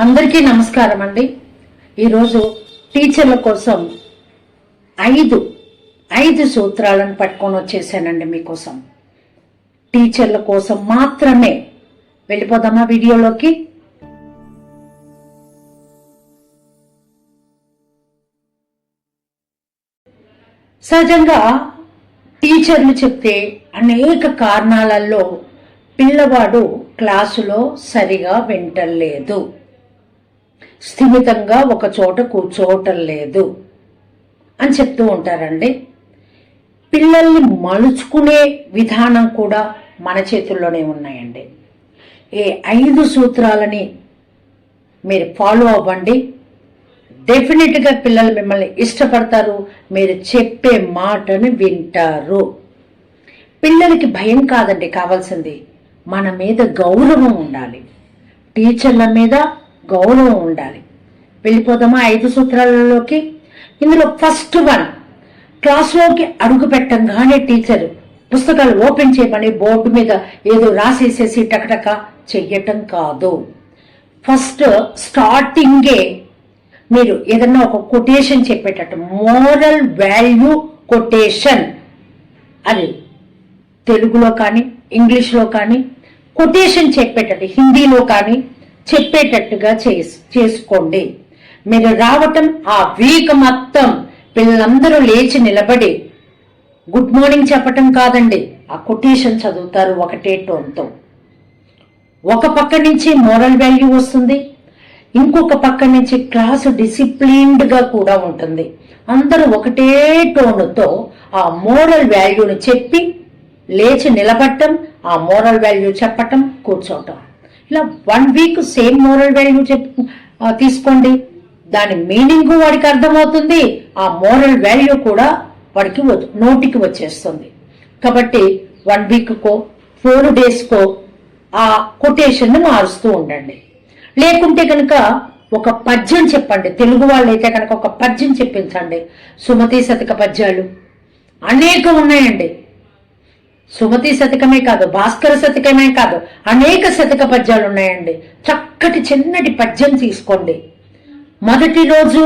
అందరికీ నమస్కారం అండి. ఈరోజు టీచర్ల కోసం ఐదు సూత్రాలను పట్టుకొని వచ్చేసానండి మీకోసం. టీచర్ల కోసం మాత్రమే. వెళ్ళిపోదామా వీడియోలోకి? సహజంగా టీచర్లు చెప్తే అనేక కారణాలలో పిల్లవాడు క్లాసులో సరిగా వింటలేదు, స్థిమితంగా ఒక చోట కూర్చోవటం లేదు అని చెప్తూ ఉంటారండి. పిల్లల్ని మలుచుకునే విధానం కూడా మన చేతుల్లోనే ఉన్నాయండి. ఈ 5 సూత్రాలని మీరు ఫాలో అవ్వండి. డెఫినెట్గా పిల్లలు మిమ్మల్ని ఇష్టపడతారు, మీరు చెప్పే మాటను వింటారు. పిల్లలకి భయం కాదండి కావాల్సింది, మన మీద గౌరవం ఉండాలి. టీచర్ల మీద గౌరవం ఉండాలి. వెళ్ళిపోదామా 5 సూత్రాలలోకి? ఇందులో ఫస్ట్ వన్, క్లాస్లోకి అడుగు పెట్టంగానే టీచర్ పుస్తకాలు ఓపెన్ చేయమని బోర్డు మీద ఏదో రాసేసేసి టకటక చెయ్యటం కాదు. ఫస్ట్ స్టార్టింగే మీరు ఏదన్నా ఒక కొటేషన్ చెప్పేటట్టు, మోరల్ వాల్యూ కొటేషన్, అది తెలుగులో కానీ ఇంగ్లీష్లో కానీ కొటేషన్ చెప్పేటట్టు, హిందీలో కానీ చెప్పేటట్టుగా చేసుకోండి. మీరు రావటం ఆ వీక్ మొత్తం పిల్లలందరూ లేచి నిలబడి గుడ్ మార్నింగ్ చెప్పటం కాదండి, ఆ కొటేషన్ చదువుతారు ఒకటే టోన్తో. ఒక పక్క నుంచి మోరల్ వాల్యూ వస్తుంది, ఇంకొక పక్క నుంచి క్లాసు డిసిప్లిన్డ్ గా కూడా ఉంటుంది. అందరూ ఒకటే టోన్తో ఆ మోరల్ వాల్యూని చెప్పి లేచి నిలబడటం, ఆ మోరల్ వాల్యూ చెప్పటం, కూర్చోవటం. ఇలా 1 వీక్ సేమ్ మోరల్ వాల్యూ తీసుకోండి. దాని మీనింగ్ వాడికి అర్థమవుతుంది, ఆ మోరల్ వాల్యూ కూడా వాడికి నోటికి వచ్చేస్తుంది. కాబట్టి 1 వీక్కో 4 డేస్కో ఆ కొటేషన్ మారుస్తూ ఉండండి. లేకుంటే కనుక ఒక పద్యం చెప్పండి. తెలుగు వాళ్ళైతే కనుక ఒక పద్యం చెప్పించండి. సుమతి శతక పద్యాలు అనేకం ఉన్నాయండి. సుమతి శతకమే కాదు, భాస్కర శతకమే కాదు, అనేక శతక పద్యాలు ఉన్నాయండి. చక్కటి చిన్నటి పద్యం తీసుకోండి. మొదటి రోజు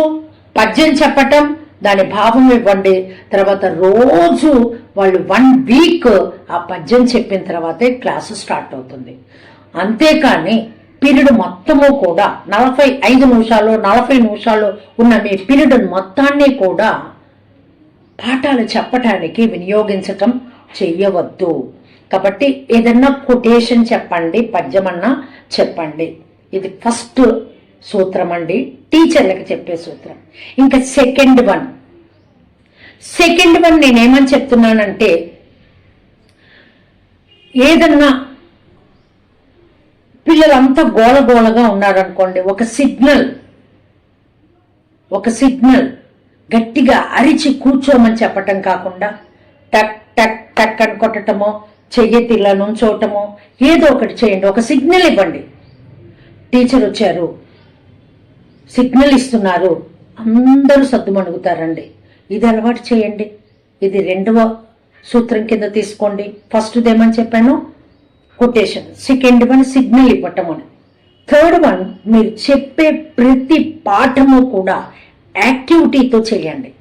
పద్యం చెప్పటం, దాని భావం ఇవ్వండి. తర్వాత రోజు వాళ్ళు 1 వీక్ ఆ పద్యం చెప్పిన తర్వాతే క్లాసు స్టార్ట్ అవుతుంది. అంతేకాని పీరియడ్ మొత్తము కూడా 45 నిమిషాలు 40 నిమిషాలు ఉన్న మీ పీరియడ్ మొత్తాన్ని కూడా పాఠాలు చెప్పటానికి వినియోగించటం చెయ్యవద్దు. కాబట్టి ఏదన్నా కొటేషన్ చెప్పండి, పద్యమన్నా చెప్పండి. ఇది ఫస్ట్ సూత్రం అండి, టీచర్లకు చెప్పే సూత్రం. ఇంకా సెకండ్ వన్ నేనేమని చెప్తున్నానంటే, ఏదన్నా పిల్లలంతా గోలగోలగా ఉన్నారనుకోండి, ఒక సిగ్నల్ గట్టిగా అరిచి కూర్చోమని చెప్పటం కాకుండా టక్ టక్ టక్ అని కొట్టటమో, చెయ్యెత్తిలా నుంచోటమో ఏదో ఒకటి చేయండి. ఒక సిగ్నల్ ఇవ్వండి. టీచర్ వచ్చారు, సిగ్నల్ ఇస్తున్నారు, అందరూ సద్దుమణుగుతారండి. ఇది అలవాటు చేయండి. ఇది 2వ సూత్రం కింద తీసుకోండి. ఫస్ట్ది ఏమని చెప్పాను, కొటేషన్. సెకండ్ వన్ సిగ్నల్ ఇవ్వటం అని. థర్డ్ వన్, మీరు చెప్పే ప్రతి పాఠము కూడా యాక్టివిటీతో చేయండి.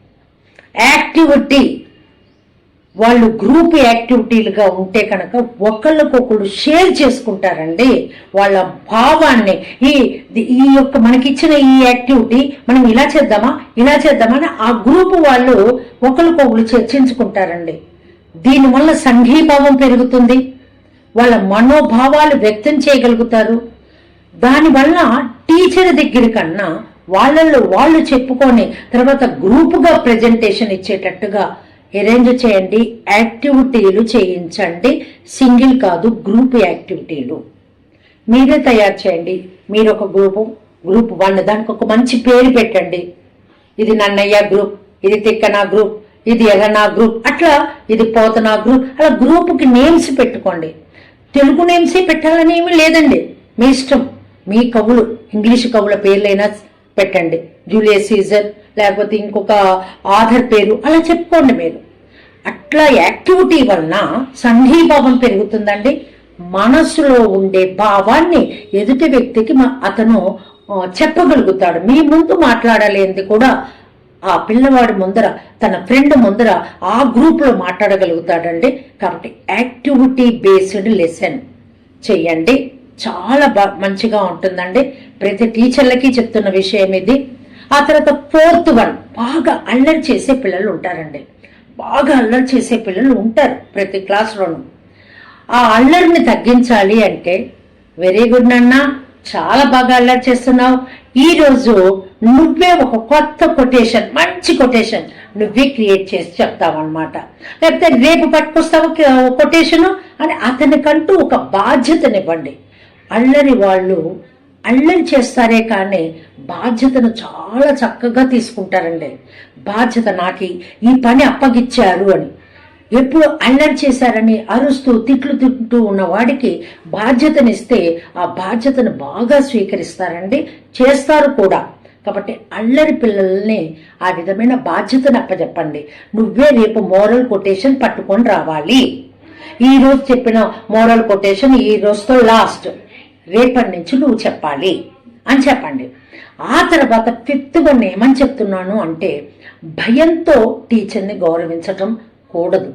యాక్టివిటీ వాళ్ళు గ్రూప్ యాక్టివిటీలుగా ఉంటే కనుక ఒకళ్ళకొకళ్ళు షేర్ చేసుకుంటారండి వాళ్ళ భావాన్ని. ఈ యొక్క మనకిచ్చిన ఈ యాక్టివిటీ మనం ఇలా చేద్దామని ఆ గ్రూప్ వాళ్ళు ఒకరికొకళ్ళు చర్చించుకుంటారండి. దీనివల్ల సంఘీభావం పెరుగుతుంది, వాళ్ళ మనోభావాలు వ్యక్తం చేయగలుగుతారు. దానివల్ల టీచర్ దగ్గర కన్నా వాళ్ళల్లో వాళ్ళు చెప్పుకొని తర్వాత గ్రూపుగా ప్రెజెంటేషన్ ఇచ్చేటట్టుగా అరేంజ్ చేయండి. యాక్టివిటీలు చేయించండి, సింగిల్ కాదు, గ్రూప్ యాక్టివిటీలు మీరే తయారు చేయండి. మీరు ఒక గ్రూప్ 1, దానికి ఒక మంచి పేరు పెట్టండి. ఇది నన్నయ్య గ్రూప్, ఇది తిక్కన గ్రూప్, ఇది ఎర్రనా గ్రూప్, అట్లా ఇది పోతనా గ్రూప్. అలా గ్రూప్కి నేమ్స్ పెట్టుకోండి. తెలుగు నేమ్సే పెట్టాలని ఏమీ లేదండి, మీ ఇష్టం. మీ కవులు, ఇంగ్లీష్ కవుల పేర్లైనా పెట్టండి, జూలియస్ సీజర్ లేకపోతే ఇంకొక ఆథర్ పేరు, అలా చెప్పుకోండి మీరు. అట్లా యాక్టివిటీ వలన సంఘీభావం పెరుగుతుందండి. మనసులో ఉండే భావాన్ని ఎదుటి వ్యక్తికి అతను చెప్పగలుగుతాడు. మీ ముందు మాట్లాడలేంది కూడా ఆ పిల్లవాడి ముందర, తన ఫ్రెండ్ ముందర ఆ గ్రూప్ లో మాట్లాడగలుగుతాడండి. కాబట్టి యాక్టివిటీ బేస్డ్ లెసన్ చెయ్యండి, చాలా మంచిగా ఉంటుందండి. ప్రతి టీచర్లకి చెప్తున్న విషయం ఇది. ఆ తర్వాత 4th వన్, బాగా అల్లరి చేసే పిల్లలు ఉంటారండి. బాగా అల్లరి చేసే పిల్లలు ఉంటారు ప్రతి క్లాస్లోనూ. ఆ అల్లరిని తగ్గించాలి అంటే, వెరీ గుడ్ నాన్న, చాలా బాగా అల్లరి చేస్తున్నావు, ఈ రోజు నువ్వే ఒక కొత్త కొటేషన్, మంచి కొటేషన్ నువ్వే క్రియేట్ చేసి చెప్తావు అనమాట. లేకపోతే రేపు పట్టుకొస్తావు కొటేషను అని అతనికంటూ ఒక బాధ్యతనివ్వండి. అల్లరి వాళ్ళు అల్లరి చేస్తారే కానీ బాధ్యతను చాలా చక్కగా తీసుకుంటారండి. బాధ్యత, నాకు ఈ పని అప్పగిచ్చారు అని. ఎప్పుడు అల్లరి చేశారని అరుస్తూ తిట్లు తింటూ ఉన్న వాడికి బాధ్యతనిస్తే ఆ బాధ్యతను బాగా స్వీకరిస్తారండి, చేస్తారు కూడా. కాబట్టి అల్లరి పిల్లల్ని ఆ విధమైన బాధ్యతను అప్పచెప్పండి. నువ్వే రేపు మోరల్ కొటేషన్ పట్టుకొని రావాలి. ఈ రోజు చెప్పిన మోరల్ కొటేషన్ ఈ రోజుతో లాస్ట్, రేపటి నుంచి నువ్వు చెప్పాలి అని చెప్పండి. ఆ తర్వాత 5th వన్ ఏమని చెప్తున్నాను అంటే, భయంతో టీచర్ని గౌరవించటం కూడదు.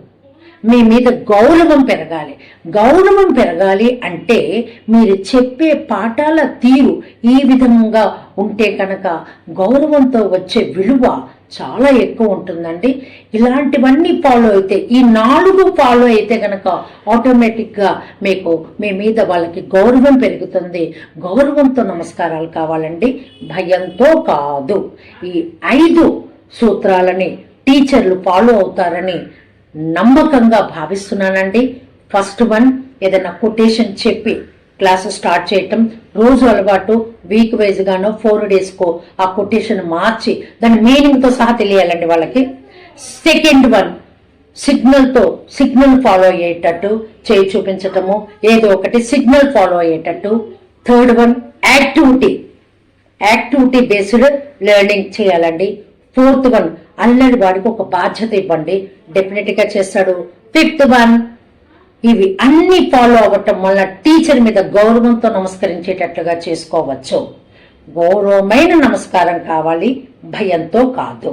మీ మీద గౌరవం పెరగాలి. గౌరవం పెరగాలి అంటే మీరు చెప్పే పాఠాల తీరు ఈ విధంగా ఉంటే కనుక గౌరవంతో వచ్చే విలువ చాలా ఎక్కువ ఉంటుందండి. ఇలాంటివన్నీ ఫాలో అయితే, ఈ 4 ఫాలో అయితే కనుక ఆటోమేటిక్గా మీకు మీ మీద వాళ్ళకి గౌరవం పెరుగుతుంది. గౌరవంతో నమస్కారాలు కావాలండి, భయంతో కాదు. ఈ 5 సూత్రాలని టీచర్లు ఫాలో అవుతారని నమ్మకంగా భావిస్తున్నానండి. ఫస్ట్ వన్, ఏదైనా కొటేషన్ చెప్పి క్లాసు స్టార్ట్ చేయటం, రోజు అలవాటు, వీక్ వైజ్ గానో 4 డేస్కో ఆ కొటేషన్ మార్చి దాని మీనింగ్ తో సహా తెలియాలండి వాళ్ళకి. సెకండ్ వన్, సిగ్నల్ ఫాలో అయ్యేటట్టు చేయి చూపించటము, ఏదో ఒకటి సిగ్నల్ ఫాలో అయ్యేటట్టు. Third one, activity based learning చేయాలండి. 4th వన్, అల్లరి వాడికి ఒక బాధ్యత ఇవ్వండి, డెఫినెట్ గా చేస్తాడు. 5th వన్, ఇవి అన్ని ఫాలో అవ్వటం వల్ల టీచర్ మీద గౌరవంతో నమస్కరించేటట్లుగా చేసుకోవచ్చు. గౌరవమైన నమస్కారం కావాలి, భయంతో కాదు.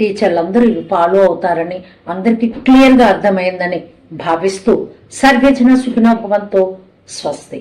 టీచర్లందరూ ఇవి ఫాలో అవుతారని అందరికీ క్లియర్ గా అర్థమైందని భావిస్తూ సర్వేజన సుఖినో భవంతు. స్వస్తి.